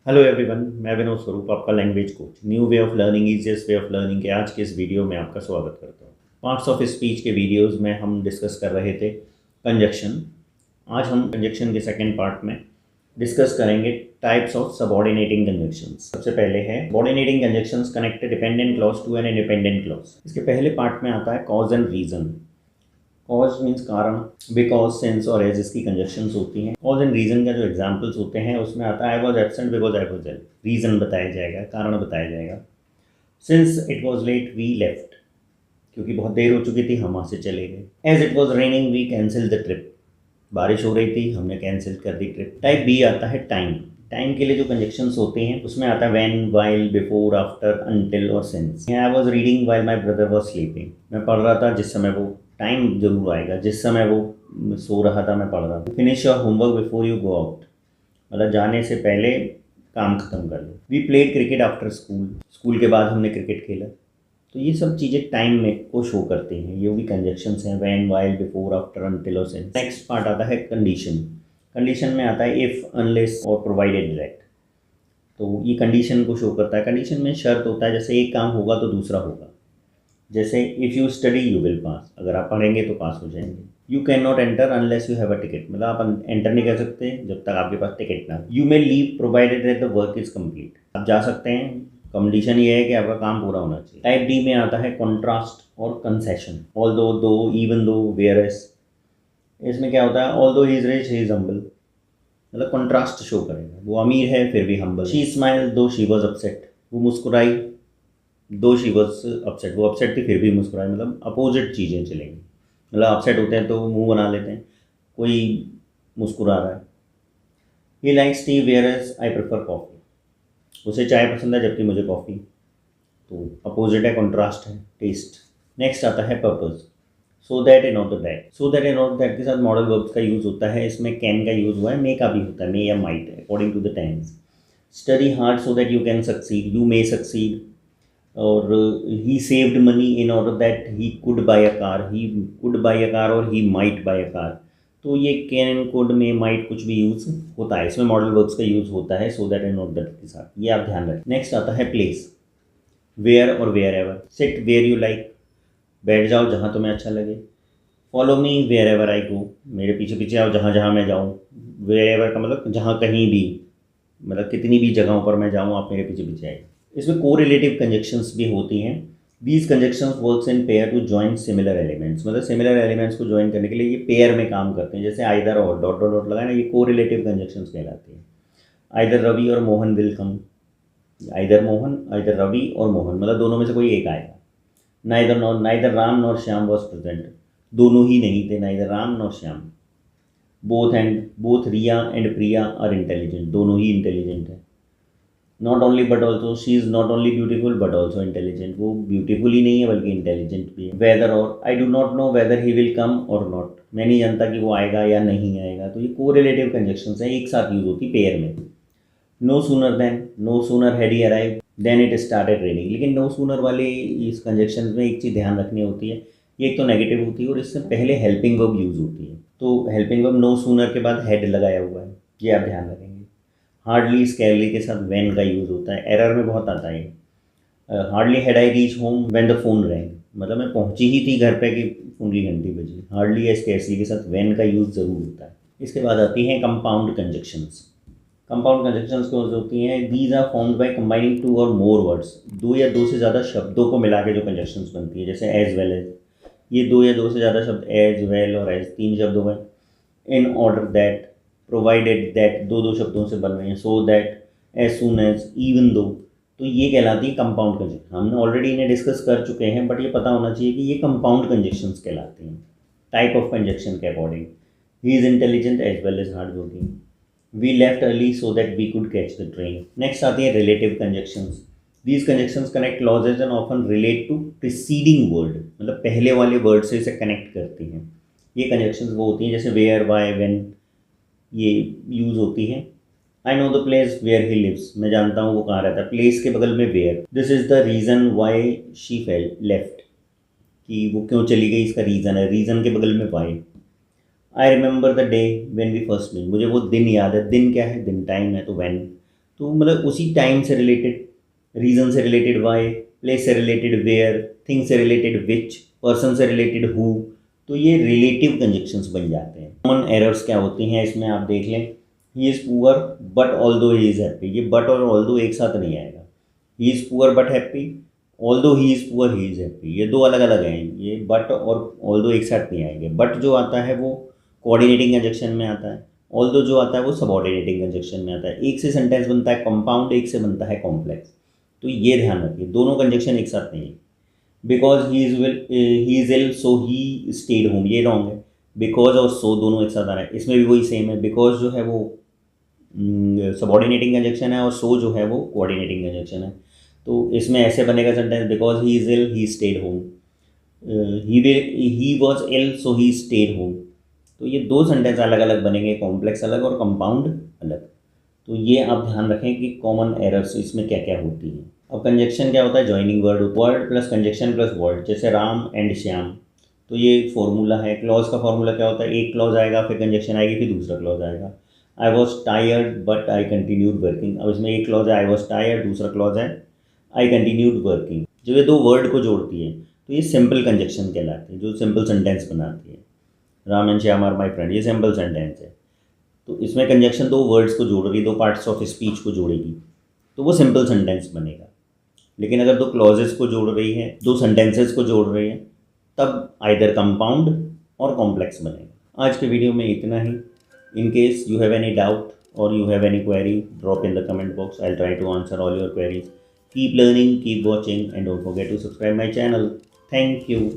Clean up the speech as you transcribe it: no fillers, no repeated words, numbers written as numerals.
Hello everyone, मैं विनोद स्वरूप, आपका language coach. New way of learning, easiest way of learning के आज के इस वीडियो में आपका स्वागत करता हूँ। पार्ट्स ऑफ स्पीच के वीडियोस में हम डिस्कस कर रहे थे कंजक्शन। आज हम कंजक्शन के सेकंड पार्ट में डिस्कस करेंगे टाइप्स ऑफ सबऑर्डिनेटिंग कंजक्शंस। सबसे पहले है subordinating conjunctions connect dependent clause to an independent clause. इसके पहले पार्ट में आता है cause and reason. Cause means कारण, बिकॉज, सिंस और एज इसकी कंजक्शंस होती हैं। कॉज एंड रीजन का जो एग्जांपल्स होते हैं उसमें आता है I was absent because I was ill. Reason बताया जाएगा, कारण बताया जाएगा। Since it was late we left, क्योंकि बहुत देर हो चुकी थी हम वहाँ से चले गए। As it was raining we cancel the trip, बारिश हो रही थी हमने कैंसिल कर दी ट्रिप। टाइप बी आता है टाइम। टाइम के लिए जो कंजक्शंस होते हैं उसमें आता है when, while, before, after, until और since. I was reading while my brother was sleeping, मैं पढ़ रहा था जिस समय वो, टाइम जरूर आएगा जिस समय वो सो रहा था मैं पढ़ रहा था। Finish your homework before you go out, मतलब जाने से पहले काम खत्म कर लो। We played cricket after school, school के बाद हमने क्रिकेट खेला। तो ये सब चीज़ें टाइम में को शो करती हैं। ये भी कंजक्शंस हैं, when, while, before, after, until और सिंस। नेक्स्ट पार्ट आता है कंडीशन। कंडीशन में आता है इफ़, अनलेस और प्रोवाइडेड दैट। तो ये कंडीशन को शो करता है। कंडीशन में शर्त होता है, जैसे एक काम होगा तो दूसरा होगा। जैसे if you study you will pass, अगर आप पढ़ेंगे तो पास हो जाएंगे। You can not enter unless you have a ticket, मतलब आप एंटर नहीं कर सकते जब तक आपके पास टिकट ना हो। You may leave provided that the work is complete, आप जा सकते हैं, कंडीशन ये है कि आपका काम पूरा होना चाहिए। टाइप डी में आता है कॉन्ट्रास्ट और कंसेशन। ऑल दो, इवन दो, वेयर एस। इसमें क्या होता है, ऑल दो he is rich he is humble, मतलब कॉन्ट्रास्ट शो करेगा। वो अमीर है फिर भी हम्बल। शी स्माइल दो शी वॉज अपसेट, वो मुस्कुराई दो शी वॉज अपसेट, वो अपसेट थी फिर भी मुस्कुराई। मतलब अपोजिट चीज़ें चलेंगी, मतलब अपसेट होते हैं तो मुंह बना लेते हैं, कोई मुस्कुरा रहा है। He likes tea whereas I prefer coffee, उसे चाय पसंद है जबकि मुझे कॉफ़ी। तो अपोजिट है, कॉन्ट्रास्ट है, टेस्ट। नेक्स्ट आता है purpose. So that in order that, so that in order that के साथ मॉडल वर्ब्स का यूज़ होता है। इसमें कैन का यूज़ हुआ है, मे का भी होता है, मे या might according to the tense. Study hard so that you can succeed, you may succeed. और he saved money in order that he could buy a car, he could buy a car और he might buy a car. तो ये can, could, में, might कुछ भी use होता है, इसमें मॉडल वर्ब्स का यूज़ होता है so that and order that के साथ, ये आप ध्यान रखें। नेक्स्ट आता है प्लेस। वेयर और wherever. Sit where you like, बैठ जाओ जहाँ तुम्हें अच्छा लगे। Follow me wherever I go, मेरे पीछे पीछे आओ जहाँ जहाँ मैं जाऊँ। वेयर एवर का मतलब जहाँ कहीं भी, मतलब कितनी भी जगहों पर मैं जाऊँ आप मेरे पीछे पीछे आए। इसमें कोरिलेटिव कंजक्शंस भी होती हैं। These conjunctions works in pair to join similar elements, मतलब सिमिलर एलिमेंट्स को ज्वाइन करने के लिए ये पेयर में काम करते हैं। जैसे आइदर और, डॉट डॉट डॉट लगाए ना, ये कोरिलेटिव कंजक्शंस कहलाती हैं। आइदर रवि और Mohan will come, either Mohan, either Ravi और मोहन, मतलब दोनों में से कोई एक आएगा। Neither Ram nor Shyam was present, दोनों ही नहीं थे, neither Ram nor Shyam. Both Riya and Priya are intelligent, दोनों ही इंटेलिजेंट है। Not only but also, she is not only beautiful but also intelligent, वो ब्यूटीफुल ही नहीं है बल्कि इंटेलिजेंट भी है। वेदर और, I do not know whether he will come और नॉट, मैं नहीं जानता कि वो आएगा या नहीं आएगा। तो ये कोरिलेटिव कंजक्शंस हैं, एक साथ यूज होती पेयर में। No sooner than, no sooner had he arrive than it started raining. लेकिन नो सूनर वाले इस कंजक्शन में एक चीज़ ध्यान रखनी होती है, ये एक तो नेगेटिव होती है और इससे पहले हेल्पिंग वर्ब यूज़ होती है। तो हेल्पिंग वर्ब नो सूनर के बाद हैड लगाया हुआ है, ये आप ध्यान रखेंगे। हार्डली, स्कैरली के साथ व्हेन का यूज़ होता है, एरर में बहुत आता है। Hardly had I reach home when the phone wrong, मतलब मैं पहुंची ही थी घर पे कि फ़ोन की घंटी बजी। हार्डली या स्कैरली के साथ व्हेन का यूज़ ज़रूर होता है। इसके बाद आती हैं कंपाउंड कंजक्शंस। कंपाउंड कंजक्शंस कौन सी होती हैं? These are formed by combining two और मोर वर्ड्स, दो या दो से ज़्यादा शब्दों को मिला के जो कंजक्शंस बनती है। जैसे एज वेल एज, ये दो या दो से ज़्यादा शब्द, एज, वेल और एज, तीन शब्दों में। In order that, provided that, दो दो शब्दों से बन रही हैं। So that, as soon as, even though. तो ये कहलाती है कंपाउंड कंजक्शन। हमने ऑलरेडी इन्हें डिस्कस कर चुके हैं, बट ये पता होना चाहिए कि ये कंपाउंड कंजक्शंस कहलाती हैं टाइप ऑफ कंजक्शन के according. He is intelligent as well as hard working. We left early so that we could catch the train. Next आती है relative conjunctions. These conjunctions connect clauses and often relate to preceding word, मतलब पहले वाले word से इसे connect करती हैं। ये कंजक्शंस वो होती हैं जैसे वेयर, वाई, व्हेन, ये यूज़ होती है। I know the place where he lives, मैं जानता हूँ वो कहाँ रहता है, प्लेस के बगल में where. This is the reason why she fell left, कि वो क्यों चली गई इसका रीज़न है, रीज़न के बगल में why. I remember the day when we first meet, मुझे वो दिन याद है। दिन क्या है? दिन टाइम है, तो व्हेन। तो मतलब उसी टाइम से रिलेटेड, रीज़न से रिलेटेड वाई, प्लेस से रिलेटेड वेयर, थिंग से रिलेटेड विच, पर्सन से रिलेटेड हु, तो ये रिलेटिव कंजक्शंस बन जाते हैं। कॉमन एरर्स क्या होती हैं इसमें आप देख लें, he is poor but although he is happy, ये बट और ऑल्दो एक साथ नहीं आएगा। He is poor but happy, although he is poor he is happy, ये दो अलग अलग हैं। ये बट और ऑल्दो एक साथ नहीं आएंगे। बट जो आता है वो कोऑर्डिनेटिंग कंजक्शन में आता है, ऑल्दो जो आता है वो सबऑर्डिनेटिंग कंजक्शन में आता है। एक से सेंटेंस बनता है कंपाउंड, एक से बनता है कॉम्प्लेक्स। तो ये ध्यान रखिए, दोनों कंजक्शन एक साथ नहीं है। Because he is ill so he stayed home, ये रॉन्ग है। बिकॉज और सो दोनों एक साथ आ रहा है, इसमें भी वही सेम है। बिकॉज जो है वो सबऑर्डिनेटिंग कंजक्शन है और सो जो है वो कोऑर्डिनेटिंग कंजक्शन है। तो इसमें ऐसे बनेगा sentence, because he is ill he stayed home, he was ill so he stayed home. तो ये दो सेंटेंस अलग अलग बनेंगे, कॉम्प्लेक्स अलग और कंपाउंड अलग। तो ये आप ध्यान रखें कि कॉमन एरर्स इसमें क्या क्या होती हैं। अब कंजक्शन क्या होता है, joining word, word plus conjunction plus word, जैसे राम एंड श्याम। तो ये एक फॉर्मूला है। क्लॉज का फॉर्मूला क्या होता है, एक क्लॉज आएगा, फिर कंजक्शन आएगी, फिर दूसरा क्लॉज आएगा। I was tired but I continued working. अब इसमें एक क्लॉज है आई वॉज टायर्ड, दूसरा क्लॉज है आई कंटिन्यूड वर्किंग। जब ये दो वर्ड को जोड़ती है तो ये सिंपल कंजक्शन कहलाती है, जो सिंपल सेंटेंस बनाती है। Ram and Shyam are my friend, ये सिंपल सेंटेंस है। तो इसमें कंजक्शन दो वर्ड्स को जोड़ रही, दो पार्ट्स ऑफ स्पीच को जोड़ेगी, तो वो सिंपल सेंटेंस बनेगा। लेकिन अगर दो क्लॉजेस को जोड़ रही है, दो सेंटेंसेस को जोड़ रही है, तब आइदर कंपाउंड और कॉम्प्लेक्स बनेगा। आज के वीडियो में इतना ही। In case you have any doubt और you have any query, drop in the comment box. I'll try to answer all your queries. Keep learning, keep watching, and don't forget to subscribe my channel. Thank you.